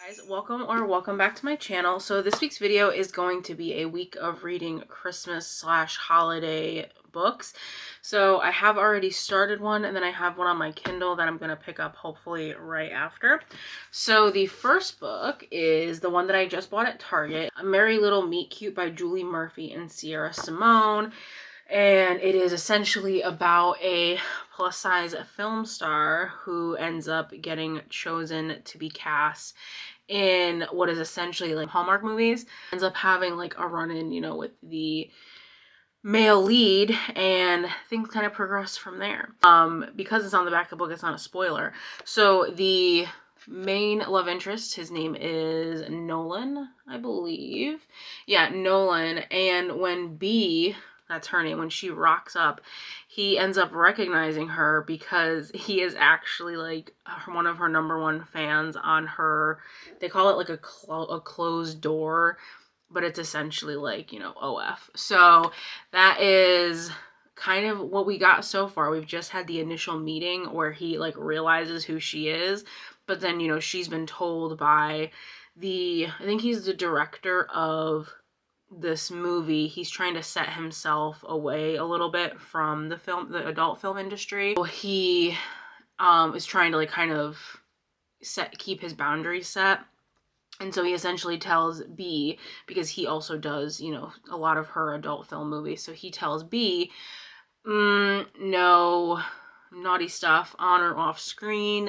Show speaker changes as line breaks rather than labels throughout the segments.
Guys, welcome back to my channel. So this week's video is going to be a week of reading Christmas/holiday books. So I have already started one, and then I have one on my Kindle that I'm going to pick up hopefully right after. So the first book is the one that I just bought at Target, A Merry Little Meet Cute by Julie Murphy and Sierra Simone. And it is essentially about a plus-size film star who ends up getting chosen to be cast in what is essentially like Hallmark movies. Ends up having like a run-in, with the male lead, and things kind of progress from there. Because it's on the back of the book, it's not a spoiler. So the main love interest, his name is Nolan, I believe. Yeah, Nolan. And when B, that's her name, when she rocks up, he ends up recognizing her because he is actually like one of her #1 fans on her, they call it like a closed door, but it's essentially like, OF. So that is kind of what we got so far. We've just had the initial meeting where he like realizes who she is, but then, she's been told by I think he's the director of this movie. He's trying to set himself away a little bit from the adult film industry. So he is trying to like kind of keep his boundaries set. And so he essentially tells B, because he also does, a lot of her adult film movies. So he tells B, no naughty stuff on or off screen,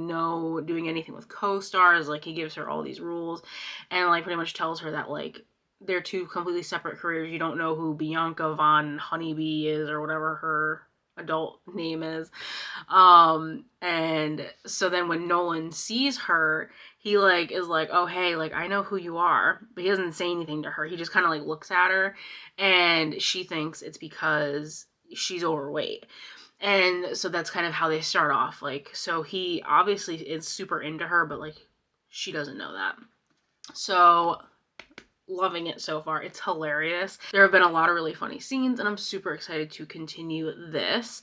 no doing anything with co-stars. Like, he gives her all these rules and like pretty much tells her that like they're two completely separate careers. You don't know who Bianca Von Honeybee is or whatever her adult name is. And so then when Nolan sees her, he like is like, oh hey, like I know who you are, but he doesn't say anything to her. He just kind of like looks at her, and she thinks it's because she's overweight. And so that's kind of how they start off. Like, so he obviously is super into her, but like she doesn't know that. So loving it so far. It's hilarious. There have been a lot of really funny scenes, and I'm super excited to continue this.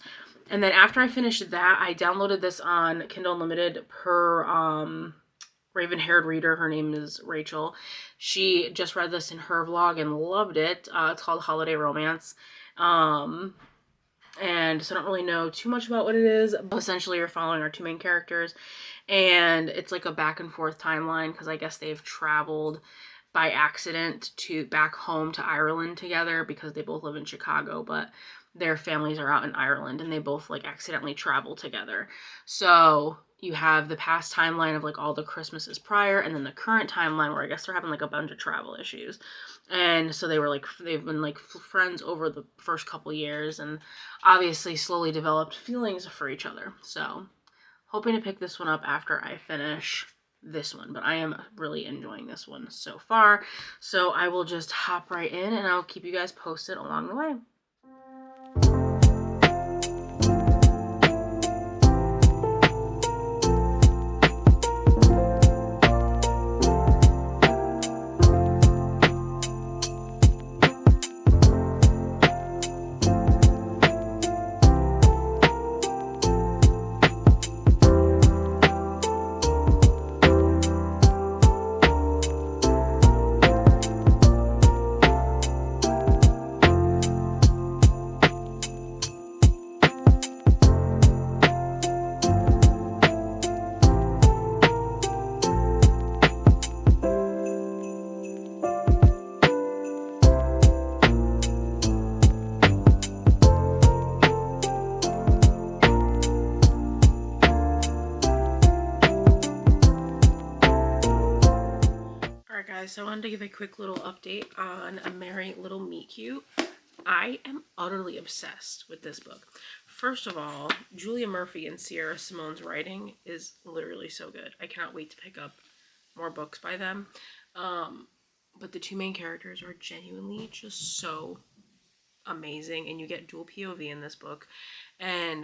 And then after I finished that, I downloaded this on Kindle Unlimited per raven-haired reader. Her name is Rachel. She just read this in her vlog and loved it. It's called Holiday Romance. And so I don't really know too much about what it is. Essentially, you're following our two main characters, and it's like a back and forth timeline because I guess they've traveled by accident back home to Ireland together because they both live in Chicago, but their families are out in Ireland, and they both like accidentally travel together. So you have the past timeline of like all the Christmases prior, and then the current timeline where I guess they're having like a bunch of travel issues. And so they've been like friends over the first couple years, and obviously slowly developed feelings for each other. So hoping to pick this one up after I finish this one, but I am really enjoying this one so far. So I will just hop right in, and I'll keep you guys posted along the way. So I wanted to give a quick little update on A Merry Little Meet Cute. I am utterly obsessed with this book. First of all, Julia Murphy and Sierra Simone's writing is literally so good. I cannot wait to pick up more books by them. But the two main characters are genuinely just so amazing, and you get dual POV in this book. And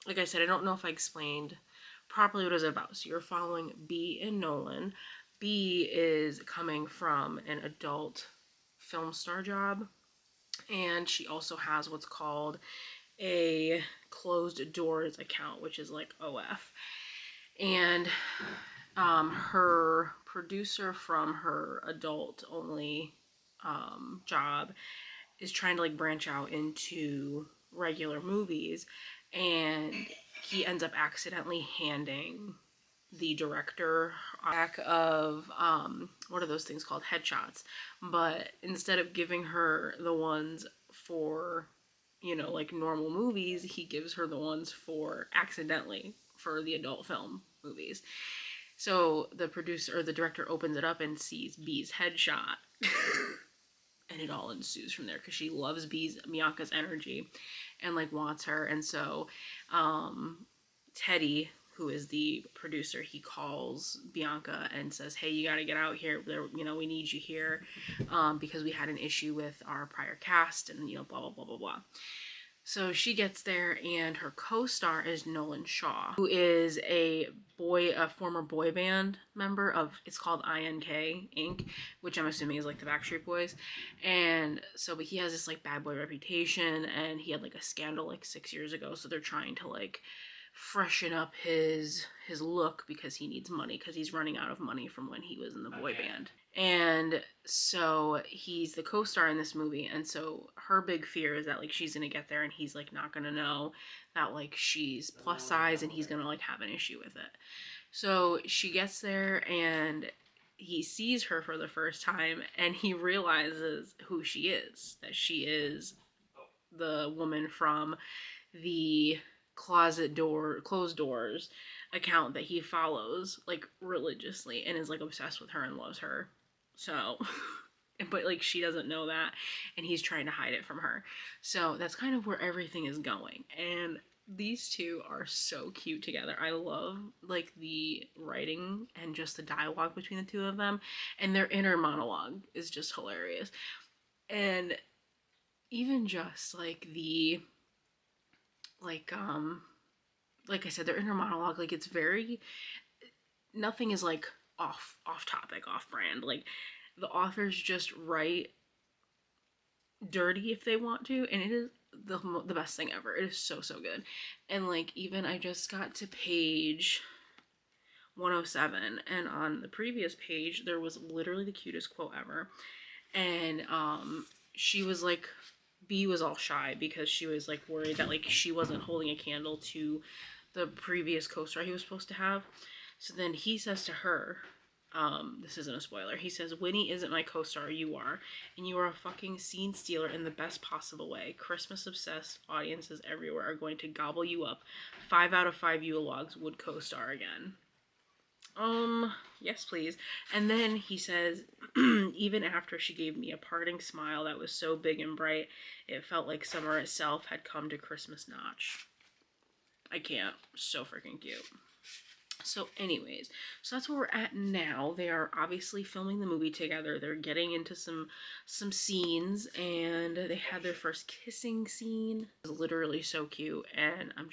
like I said, I don't know if I explained properly what it was about. So you're following B and Nolan. B is coming from an adult film star job, and she also has what's called a closed doors account, which is like OF. And her producer from her adult only job is trying to like branch out into regular movies, and he ends up accidentally handing the director back of what are those things called, headshots, but instead of giving her the ones for, you know, like normal movies, he gives her the ones for accidentally for the adult film movies. So the producer or the director opens it up and sees B's headshot. And it all ensues from there because she loves Bianca's energy and like wants her. And so Teddy, who is the producer, he calls Bianca and says, hey, you got to get out here. You know, we need you here because we had an issue with our prior cast and, you know, blah, blah, blah, blah, blah. So she gets there, and her co-star is Nolan Shaw, who is a former boy band member of, it's called INK Inc., which I'm assuming is like the Backstreet Boys. And so, but he has this like bad boy reputation, and he had like a scandal like 6 years ago. So they're trying to like freshen up his look because he needs money because he's running out of money from when he was in the boy band. And so he's the co-star in this movie, and so her big fear is that like she's gonna get there and he's like not gonna know that like she's plus size and he's gonna like have an issue with it. So she gets there and he sees her for the first time and he realizes who she is, that she is the woman from the closet door closed doors account that he follows like religiously and is like obsessed with her and loves her. So but like she doesn't know that, and he's trying to hide it from her. So that's kind of where everything is going, and these two are so cute together. I love like the writing and just the dialogue between the two of them, and their inner monologue is just hilarious. And even just like the like I said, their inner monologue, like it's very, nothing is like off topic, off brand. Like the authors just write dirty if they want to, and it is the best thing ever. It is so good. And like even I just got to page 107, and on the previous page there was literally the cutest quote ever. And she was like, B was all shy because she was like worried that like she wasn't holding a candle to the previous co-star he was supposed to have. So then he says to her, this isn't a spoiler, he says, Winnie isn't my co-star, you are. And you are a fucking scene stealer in the best possible way. Christmas-obsessed audiences everywhere are going to gobble you up. 5 out of 5 Yule-logs would co-star again. Yes, please. And then he says, even after she gave me a parting smile that was so big and bright, it felt like summer itself had come to Christmas Notch. I can't. So freaking cute. So anyways, so that's where we're at now. They are obviously filming the movie together. They're getting into some scenes, and they had their first kissing scene. It was literally so cute, and I'm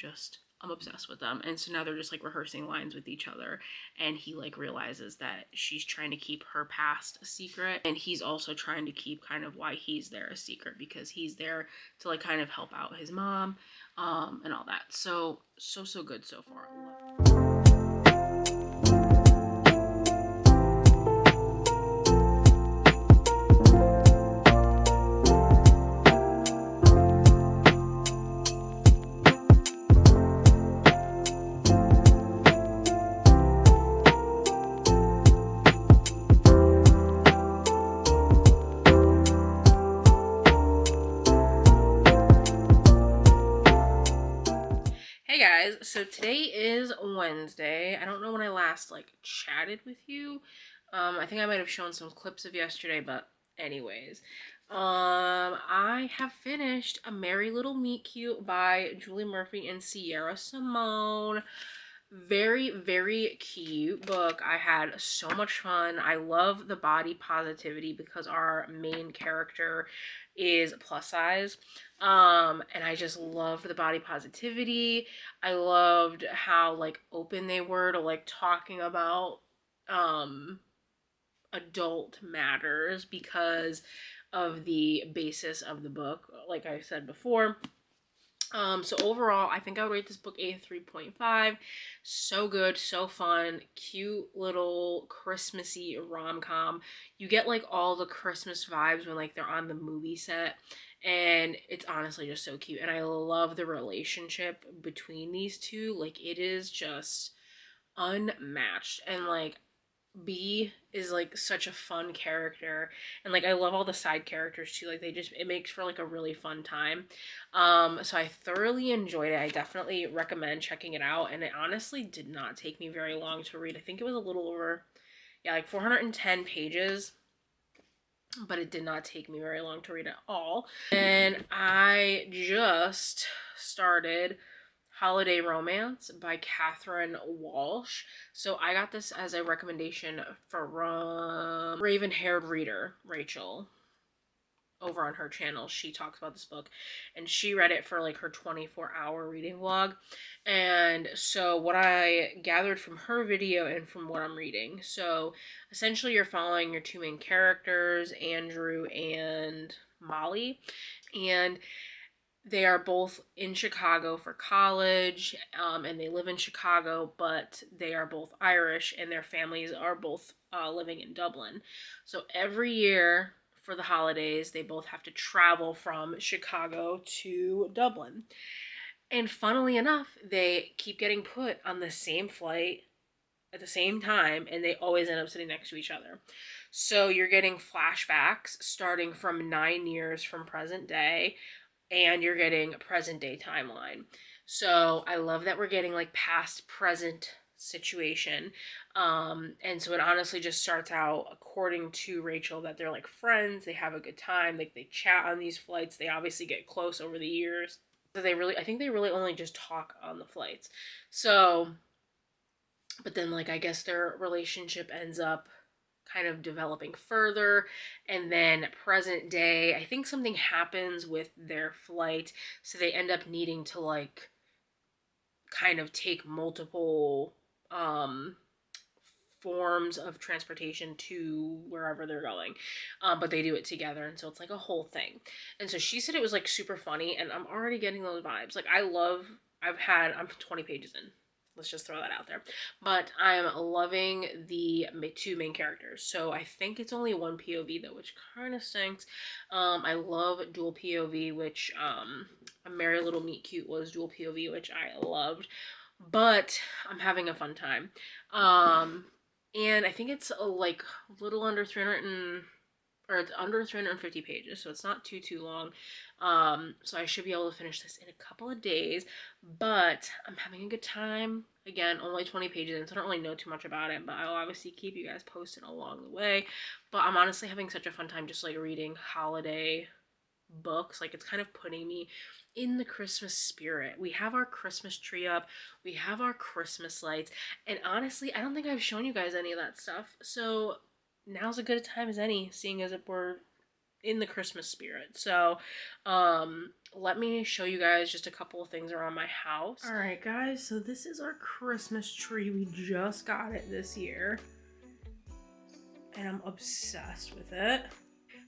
obsessed with them. And so now they're just like rehearsing lines with each other, and he like realizes that she's trying to keep her past a secret, and he's also trying to keep kind of why he's there a secret, because he's there to like kind of help out his mom and all that. So good so far. So today is Wednesday. I don't know when I last like chatted with you. I think I might have shown some clips of yesterday, but anyways. I have finished A Merry Little Meet Cute by Julie Murphy and Sierra Simone. Very cute book. I had so much fun. I love the body positivity because our main character is plus size. And I just loved the body positivity. I loved how like open they were to like talking about adult matters because of the basis of the book. Like I said before, So overall, I think I would rate this book a 3.5. So good, so fun, cute little Christmassy rom-com. You get like all the Christmas vibes when like they're on the movie set, and it's honestly just so cute. And I love the relationship between these two. Like it is just unmatched. And like B is like such a fun character, and like I love all the side characters too. Like it makes for like a really fun time. So I thoroughly enjoyed it. I definitely recommend checking it out, and it honestly did not take me very long to read. I think it was a little over, yeah, like 410 pages, but it did not take me very long to read at all. And I just started Holiday Romance by Catherine Walsh. So I got this as a recommendation from Raven Haired Reader, Rachel, over on her channel. She talks about this book, and she read it for like her 24-hour reading vlog. And so what I gathered from her video and from what I'm reading, so essentially you're following your two main characters, Andrew and Molly, and they are both in Chicago for college, and they live in Chicago, but they are both Irish, and their families are both living in Dublin. So every year for the holidays, they both have to travel from Chicago to Dublin. And funnily enough, they keep getting put on the same flight at the same time, and they always end up sitting next to each other. So you're getting flashbacks starting from 9 years from present day, and you're getting a present day timeline. So I love that we're getting like past present situation. And so it honestly just starts out, according to Rachel, that they're like friends, they have a good time, like they chat on these flights, they obviously get close over the years. So I think they really only just talk on the flights. So, but then like I guess their relationship ends up kind of developing further, and then present day, I think something happens with their flight, so they end up needing to like kind of take multiple forms of transportation to wherever they're going, but they do it together, and so it's like a whole thing. And so she said it was like super funny, and I'm already getting those vibes. Like I'm 20 pages in. Let's just throw that out there. But I'm loving the two main characters. So I think it's only one POV though, which kind of stinks. I love dual POV, which A Merry Little Meet Cute was dual POV, which I loved. But I'm having a fun time. And I think it's like a little under 300 or it's under 350 pages, so it's not too long. So I should be able to finish this in a couple of days, but I'm having a good time. Again, only 20 pages in, so I don't really know too much about it, but I'll obviously keep you guys posted along the way. But I'm honestly having such a fun time just like reading holiday books. Like it's kind of putting me in the Christmas spirit. We have our Christmas tree up, we have our Christmas lights, and honestly, I don't think I've shown you guys any of that stuff. So now's as good a time as any, seeing as if we're in the Christmas spirit. So let me show you guys just a couple of things around my house. All right guys, so this is our Christmas tree. We just got it this year, and I'm obsessed with it.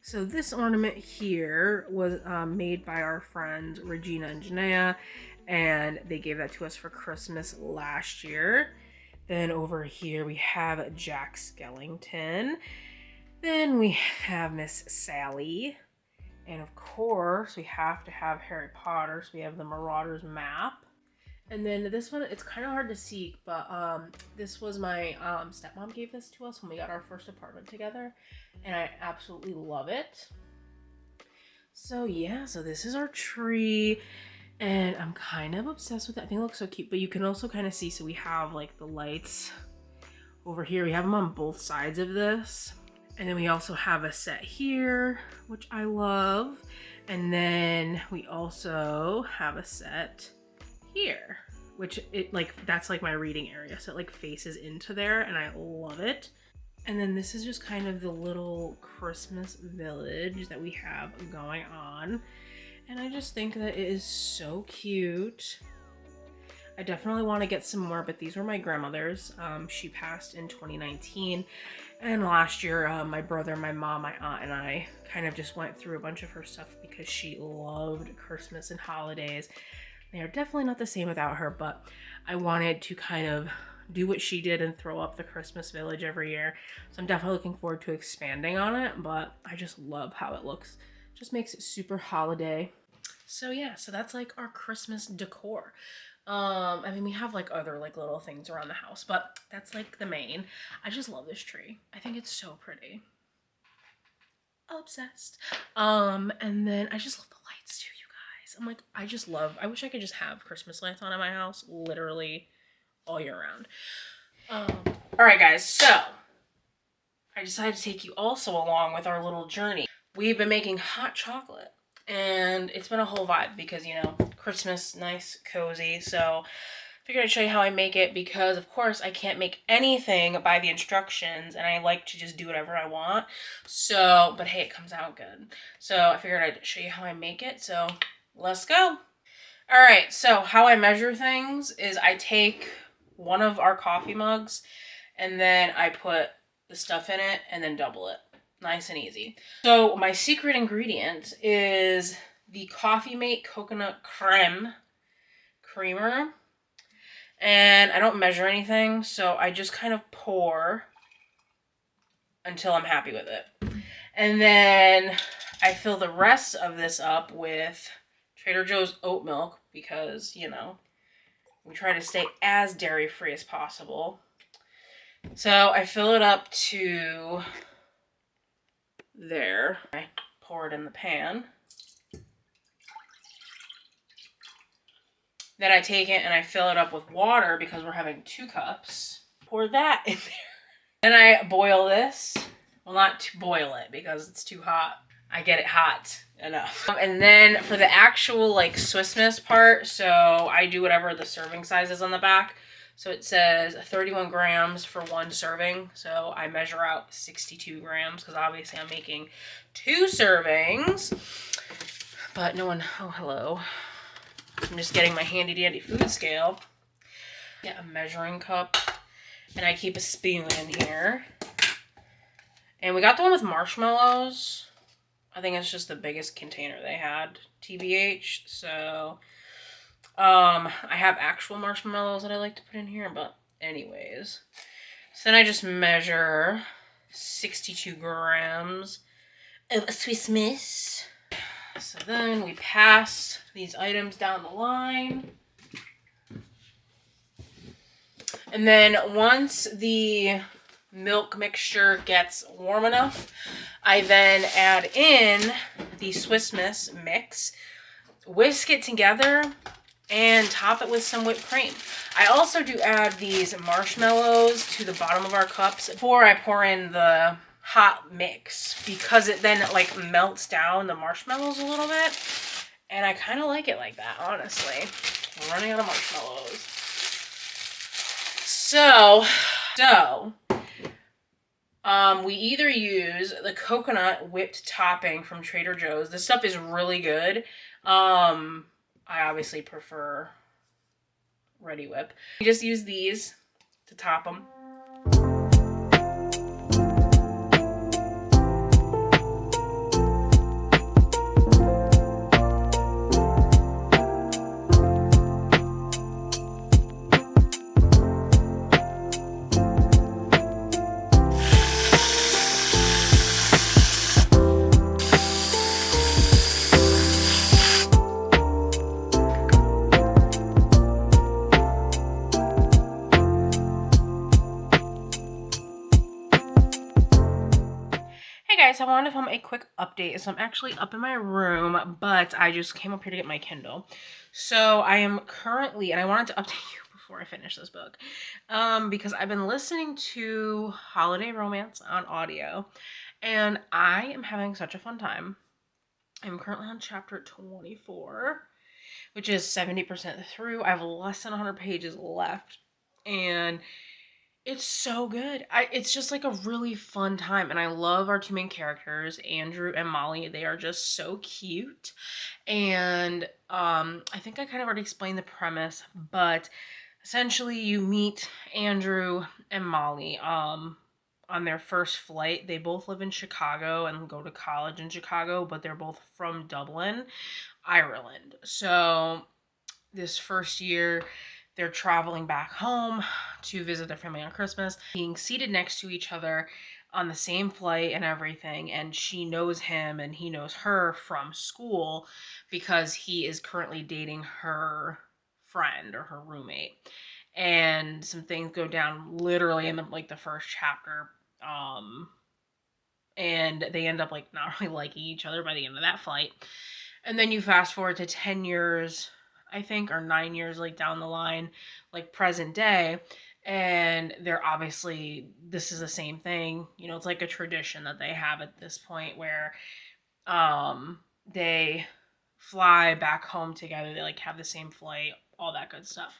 So this ornament here was made by our friends Regina and Janaea, and they gave that to us for Christmas last year. Then over here we have Jack Skellington. Then we have Miss Sally. And of course, we have to have Harry Potter. So we have the Marauders map. And then this one, it's kind of hard to see, but this was my stepmom gave this to us when we got our first apartment together. And I absolutely love it. So yeah, so this is our tree. And I'm kind of obsessed with it. I think it looks so cute, but you can also kind of see, so we have like the lights over here. We have them on both sides of this. And then we also have a set here, which I love. And then we also have a set here, which that's like my reading area. So it like faces into there, and I love it. And then this is just kind of the little Christmas village that we have going on. And I just think that it is so cute. I definitely want to get some more, but these were my grandmother's. She passed in 2019. And last year, my brother, my mom, my aunt, and I kind of just went through a bunch of her stuff because she loved Christmas and holidays. They are definitely not the same without her, but I wanted to kind of do what she did and throw up the Christmas village every year. So I'm definitely looking forward to expanding on it, but I just love how it looks. Just makes it super holiday. So yeah, so that's like our Christmas decor. I mean, we have like other like little things around the house, but that's like the main. I just love this tree. I think it's so pretty. Obsessed. And then I just love the lights too, you guys. I'm like, I wish I could just have Christmas lights on in my house literally all year round. All right, guys, so I decided to take you also along with our little journey. We've been making hot chocolate, and it's been a whole vibe because, you know, Christmas, nice, cozy. So I figured I'd show you how I make it because, of course, I can't make anything by the instructions, and I like to just do whatever I want. So, but hey, it comes out good. So I figured I'd show you how I make it. So let's go. All right, so how I measure things is I take one of our coffee mugs and then I put the stuff in it and then double it. Nice and easy. So my secret ingredient is the Coffee Mate Coconut Creamer. And I don't measure anything, so I just kind of pour until I'm happy with it. And then I fill the rest of this up with Trader Joe's oat milk because, you know, we try to stay as dairy-free as possible. So I fill it up to there. I pour it in the pan. Then I take it and I fill it up with water because we're having 2 cups. Pour that in there. Then I boil this. Well, not to boil it because it's too hot. I get it hot enough. And then for the actual like Swiss Miss part, so I do whatever the serving size is on the back. So it says 31 grams for 1 serving. So I measure out 62 grams because obviously I'm making 2 servings. But no one, oh hello. I'm just getting my handy dandy food scale. Get a measuring cup. And I keep a spoon in here. And we got the one with marshmallows. I think it's just the biggest container they had, TBH. So, I have actual marshmallows that I like to put in here, but anyways. So then I just measure 62 grams of Swiss Miss. So then we pass these items down the line. And then once the milk mixture gets warm enough, I then add in the Swiss Miss mix, whisk it together, and top it with some whipped cream. I also do add these marshmallows to the bottom of our cups before I pour in the hot mix because it then like melts down the marshmallows a little bit. And I kind of like it like that, honestly. I'm running out of marshmallows. So, we either use the coconut whipped topping from Trader Joe's. This stuff is really good. I obviously prefer Ready Whip. You just use these to top them. So I wanted to film a quick update. So I'm actually up in my room, but I just came up here to get my Kindle. So I am currently, and I wanted to update you before I finish this book, because I've been listening to Holiday Romance on audio, and I am having such a fun time. I'm currently on chapter 24, which is 70% through. I have less than 100 pages left, and it's so good. It's just like a really fun time. And I love our 2 main characters, Andrew and Molly. They are just so cute. And I think I kind of already explained the premise, but essentially you meet Andrew and Molly on their first flight. They both live in Chicago and go to college in Chicago, but they're both from Dublin, Ireland. So this first year, they're traveling back home to visit their family on Christmas, being seated next to each other on the same flight and everything. And she knows him and he knows her from school because he is currently dating her friend or her roommate. And some things go down literally in the first chapter. And they end up like not really liking each other by the end of that flight. And then you fast forward to 10 years, I think, or 9 years like down the line, like present day. And they're obviously, this is the same thing. You know, it's like a tradition that they have at this point where they fly back home together. They like have the same flight, all that good stuff.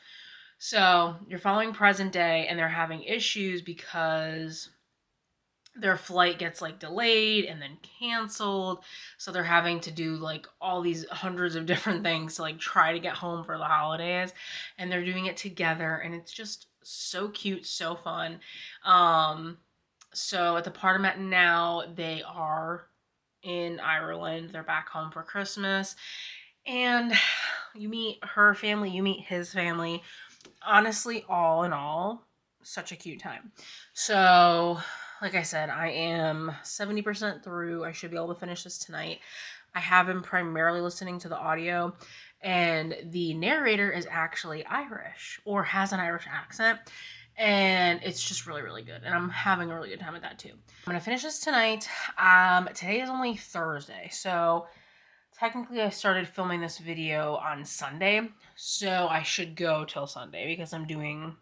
So you're following present day and they're having issues because their flight gets like delayed and then canceled, so they're having to do like all these hundreds of different things to like try to get home for the holidays, and they're doing it together and it's just so cute, so fun. So at the part I'm at now, they are in Ireland. They're back home for Christmas, and you meet her family, you meet his family. Honestly, all in all, such a cute time. So like I said, I am 70% through. I should be able to finish this tonight. I have been primarily listening to the audio, and the narrator is actually Irish or has an Irish accent, and it's just really, really good. And I'm having a really good time with that too. I'm gonna finish this tonight. Today is only Thursday, so technically I started filming this video on Sunday, so I should go till Sunday because I'm doing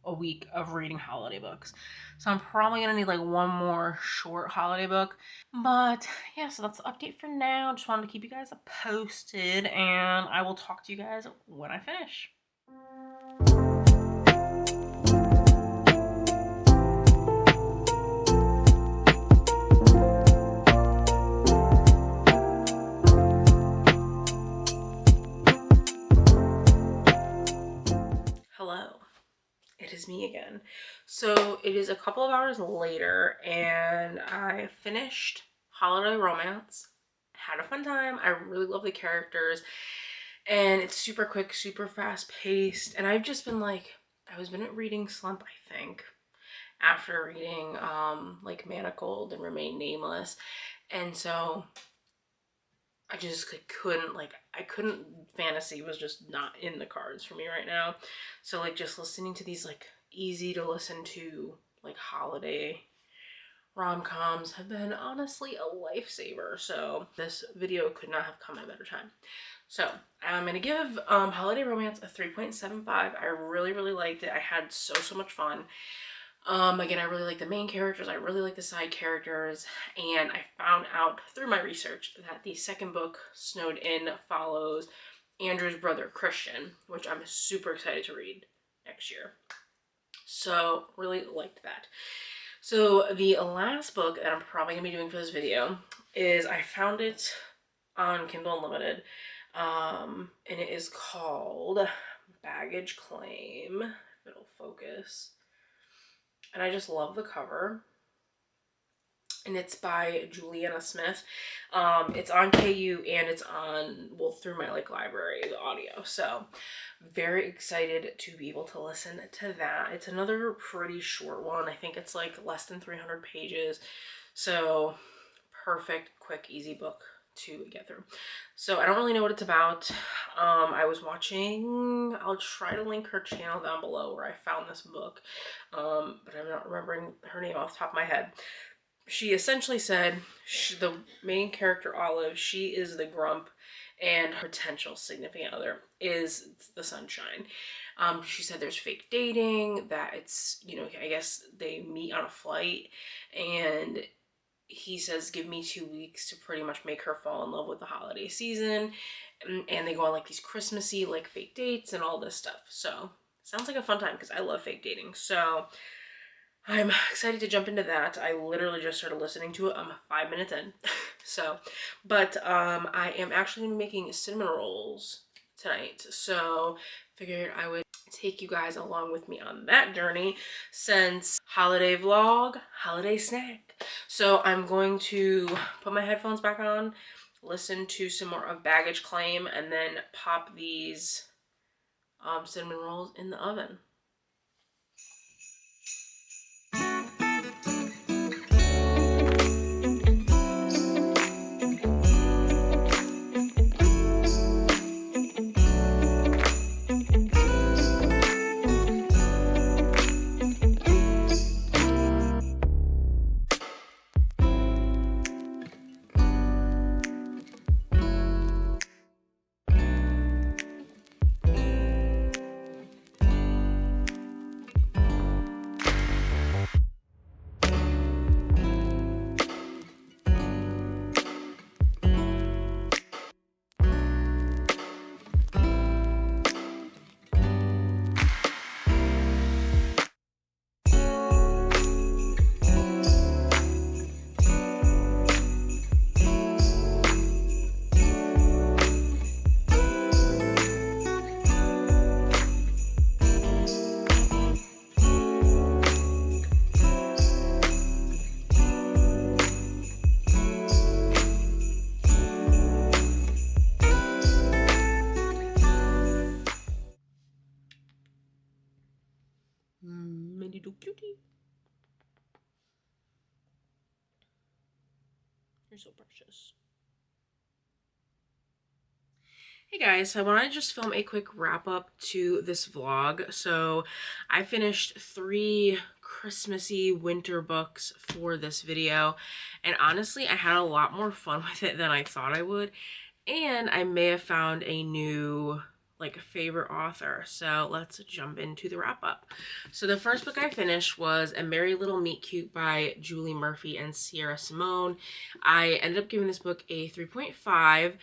a week of reading holiday books. So I'm probably gonna need like one more short holiday book. But yeah, so that's the update for now. Just wanted to keep you guys posted, and I will talk to you guys when I finish. Hello. It is me again. So it is a couple of hours later and I finished Holiday Romance. Had a fun time. I really love the characters and it's super quick, super fast paced. And I've just been like, I was in a reading slump, I think, after reading like Manacled and Remain Nameless. And so I just couldn't, fantasy was just not in the cards for me right now. So like just listening to these like easy to listen to like holiday rom-coms have been honestly a lifesaver. So this video could not have come at a better time. So I'm gonna give Holiday Romance a 3.75. I really, really liked it. I had so much fun. Again, I really like the main characters, I really like the side characters, and I found out through my research that the second book, Snowed In, follows Andrew's brother Christian, which I'm super excited to read next year. So really liked that. So the last book that I'm probably going to be doing for this video is, I found it on Kindle Unlimited, and it is called Baggage Claim, if it'll focus. And I just love the cover. And it's by Juliana Smith. It's on KU and it's on, well, through my like library, the audio. So very excited to be able to listen to that. It's another pretty short one. I think it's like less than 300 pages. So perfect, quick, easy book to get through. So I don't really know what it's about. I was watching, I'll try to link her channel down below where I found this book, but I'm not remembering her name off the top of my head. She essentially said, the main character Olive, she is the grump and her potential significant other is the sunshine. She said there's fake dating, that it's, you know, I guess they meet on a flight, and he says, give me 2 weeks to pretty much make her fall in love with the holiday season. And they go on like these Christmassy like fake dates and all this stuff. So sounds like a fun time because I love fake dating. So I'm excited to jump into that. I literally just started listening to it. I'm 5 minutes in. So, but I am actually making cinnamon rolls tonight. So figured I would take you guys along with me on that journey, since holiday vlog, holiday snack. So I'm going to put my headphones back on, listen to some more of Baggage Claim, and then pop these cinnamon rolls in the oven. Mini do cutie. You're so precious. Hey guys, so I want to just film a quick wrap up to this vlog. So I finished 3 Christmassy winter books for this video, and honestly I had a lot more fun with it than I thought I would, and I may have found a new favorite author. So let's jump into the wrap up. So the first book I finished was A Merry Little Meet Cute by Julie Murphy and Sierra Simone. I ended up giving this book a 3.5.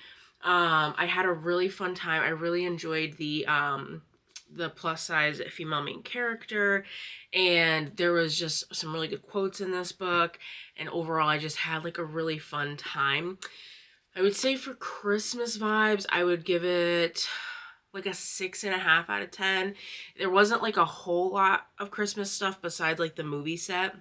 I had a really fun time. I really enjoyed the plus size female main character, and there was just some really good quotes in this book, and overall I just had like a really fun time. I would say for Christmas vibes, I would give it like a 6.5 out of 10. There wasn't like a whole lot of Christmas stuff besides like the movie set.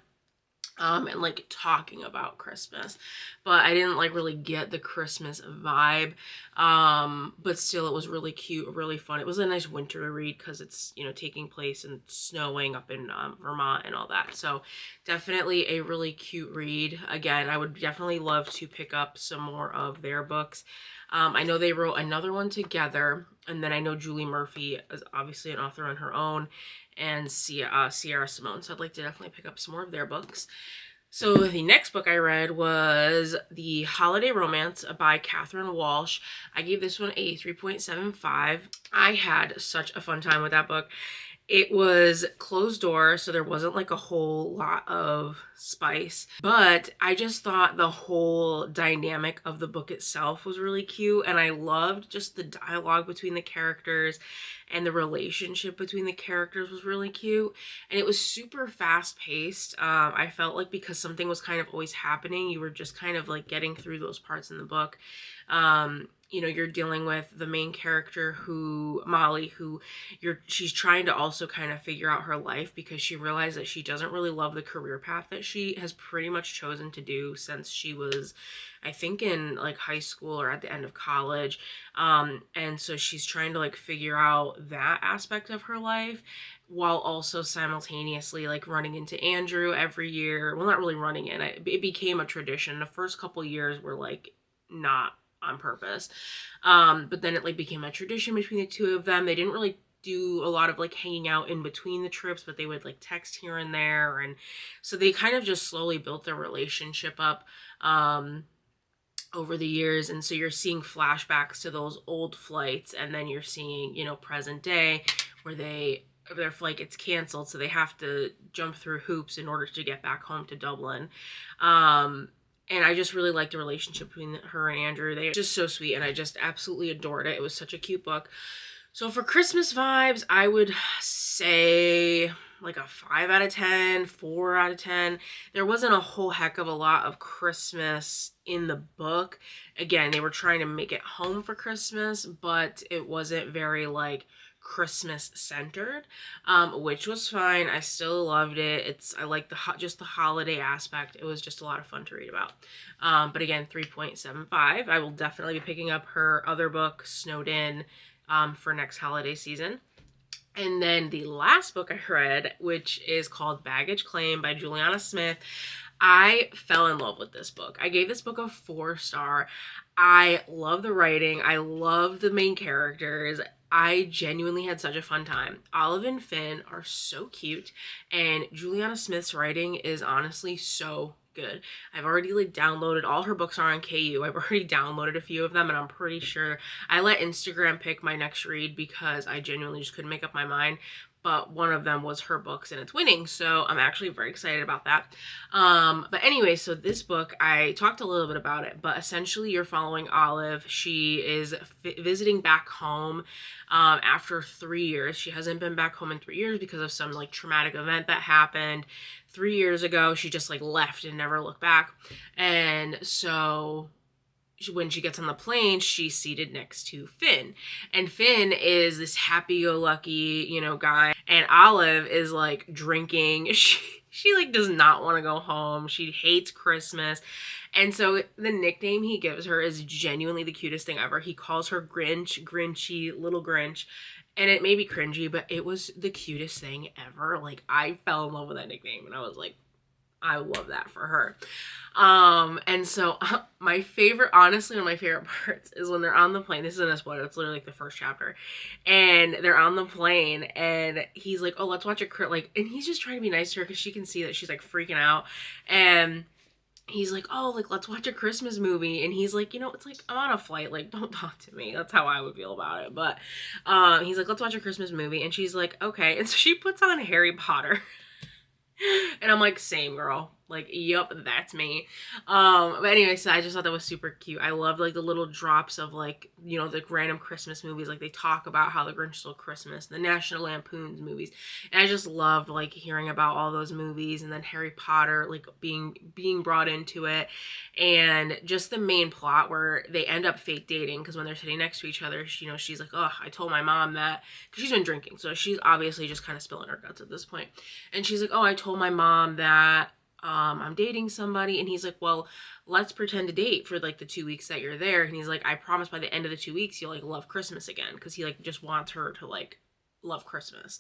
And like talking about Christmas, but I didn't like really get the Christmas vibe. But still, it was really cute, really fun. It was a nice winter read because it's, you know, taking place and snowing up in Vermont and all that. So definitely a really cute read. Again, I would definitely love to pick up some more of their books. I know they wrote another one together, and then I know Julie Murphy is obviously an author on her own, and Sierra Simone. So I'd like to definitely pick up some more of their books. So the next book I read was The Holiday Romance by Catherine Walsh. I gave this one a 3.75. I had such a fun time with that book. It was closed door, so there wasn't like a whole lot of spice, but I just thought the whole dynamic of the book itself was really cute, and I loved just the dialogue between the characters, and the relationship between the characters was really cute, and it was super fast paced. I felt like because something was kind of always happening, you were just kind of like getting through those parts in the book. You know, you're dealing with the main character Molly, she's trying to also kind of figure out her life because she realized that she doesn't really love the career path that she has pretty much chosen to do since she was, I think, in like high school or at the end of college. And so she's trying to like figure out that aspect of her life while also simultaneously like running into Andrew every year. Well, not really running in. It became a tradition. The first couple years were like not on purpose. But then it like became a tradition between the two of them. They didn't really do a lot of like hanging out in between the trips, but they would like text here and there, and so they kind of just slowly built their relationship up over the years. And so you're seeing flashbacks to those old flights, and then you're seeing, you know, present day where their flight gets canceled, so they have to jump through hoops in order to get back home to Dublin. And I just really liked the relationship between her and Andrew. They're just so sweet, and I just absolutely adored it. It was such a cute book. So for Christmas vibes, I would say like a 5 out of 10, 4 out of 10. There wasn't a whole heck of a lot of Christmas in the book. Again, they were trying to make it home for Christmas, but it wasn't very like Christmas centered, which was fine. I still loved it. I like just the holiday aspect. It was just a lot of fun to read about. But again, 3.75. I will definitely be picking up her other book, Snowed In, for next holiday season. And then the last book I read, which is called Baggage Claim by Juliana Smith, I fell in love with this book. I gave this book a 4-star. I love the writing. I love the main characters. I genuinely had such a fun time. Olive and Finn are so cute, and Juliana Smith's writing is honestly so good. I've already like downloaded, all her books are on KU. I've already downloaded a few of them, and I'm pretty sure I let Instagram pick my next read because I genuinely just couldn't make up my mind. But one of them was her books and it's winning, so I'm actually very excited about that. But anyway, so this book, I talked a little bit about it, but essentially you're following Olive. She is visiting back home after 3 years. She hasn't been back home in 3 years because of some like traumatic event that happened 3 years ago. She just like left and never looked back. And so when she gets on the plane, she's seated next to Finn. And Finn is this happy-go-lucky, guy. And Olive is like drinking. She like does not want to go home. She hates Christmas. And so the nickname he gives her is genuinely the cutest thing ever. He calls her Grinch, Grinchy, little Grinch. And it may be cringy, but it was the cutest thing ever. Like, I fell in love with that nickname. And I was like, I love that for her. And so my favorite, honestly, one of my favorite parts is when they're on the plane. This isn't a spoiler. It's literally like the first chapter. And they're on the plane and he's like, oh, let's watch a and he's just trying to be nice to her because she can see that she's like freaking out. And he's like, oh, like, let's watch a Christmas movie. And he's like, it's like, I'm on a flight. Like, don't talk to me. That's how I would feel about it. But he's like, let's watch a Christmas movie. And she's like, okay. And so she puts on Harry Potter. And I'm like, same girl. Like, yup, that's me. But anyway, so I just thought that was super cute. I loved like the little drops of like, the random Christmas movies. Like they talk about how the Grinch Stole Christmas, the National Lampoon's movies. And I just loved like hearing about all those movies, and then Harry Potter like being brought into it, and just the main plot where they end up fake dating because when they're sitting next to each other, she's like, oh, I told my mom that, because she's been drinking. So she's obviously just kind of spilling her guts at this point. And she's like, oh, I told my mom that I'm dating somebody. And he's like, well, let's pretend to date for like the 2 weeks that you're there. And he's like, I promise by the end of the 2 weeks you'll like love Christmas again, because he like just wants her to like love Christmas.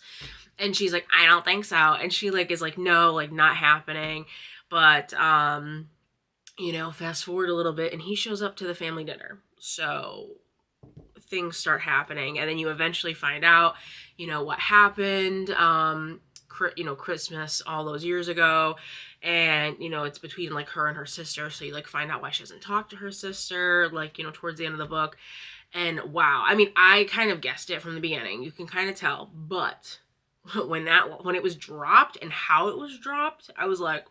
And she's like, I don't think so. And she like is like, no, like not happening. But fast forward a little bit and he shows up to the family dinner, so things start happening, and then you eventually find out what happened Christmas all those years ago. And it's between like her and her sister, so you like find out why she doesn't talk to her sister like towards the end of the book. And wow, I mean, I kind of guessed it from the beginning, you can kind of tell, but when it was dropped and how it was dropped, I was like,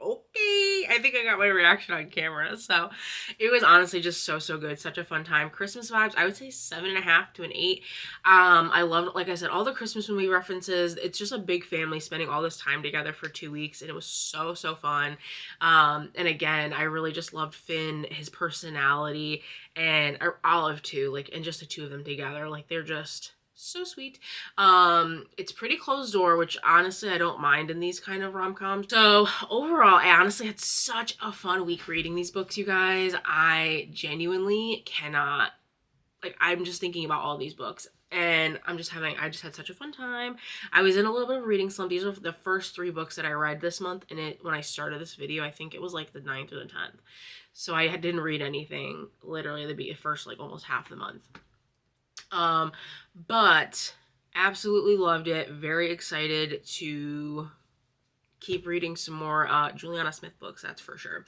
okay. I think I got my reaction on camera. So it was honestly just so good. Such a fun time. Christmas vibes, I would say 7.5 to an 8. I loved, like I said, all the Christmas movie references. It's just a big family spending all this time together for 2 weeks, and it was so fun. And again, I really just loved Finn, his personality, and Olive too, like, and just the two of them together, like they're just so sweet. It's pretty closed door, which honestly I don't mind in these kind of rom-coms. So overall, I honestly had such a fun week reading these books, you guys. I genuinely cannot, like, I'm just thinking about all these books and I just had such a fun time. I was in a little bit of a reading slump. These are the first 3 books that I read this month, and when I started this video, I think it was like the 9th or the 10th. So I didn't read anything literally the first like almost half the month. But absolutely loved it. Very excited to keep reading some more Juliana Smith books, that's for sure.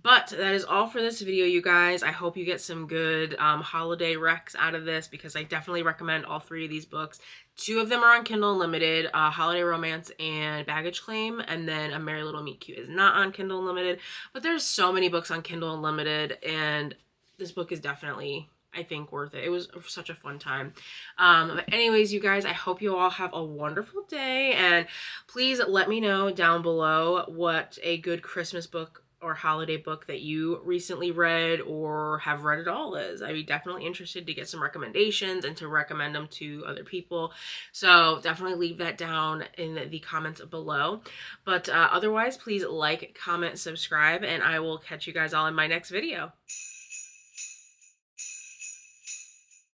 But that is all for this video, you guys. I hope you get some good holiday recs out of this, because I definitely recommend all 3 of these books. 2 of them are on Kindle Unlimited, Holiday Romance and Baggage Claim, and then A Merry Little Meet Cute is not on Kindle Unlimited. But there's so many books on Kindle Unlimited, and this book is definitely, I think, worth it. It was such a fun time. But anyways, you guys, I hope you all have a wonderful day, and please let me know down below what a good Christmas book or holiday book that you recently read or have read at all is. I'd be definitely interested to get some recommendations and to recommend them to other people. So definitely leave that down in the comments below. But otherwise, please like, comment, subscribe, and I will catch you guys all in my next video.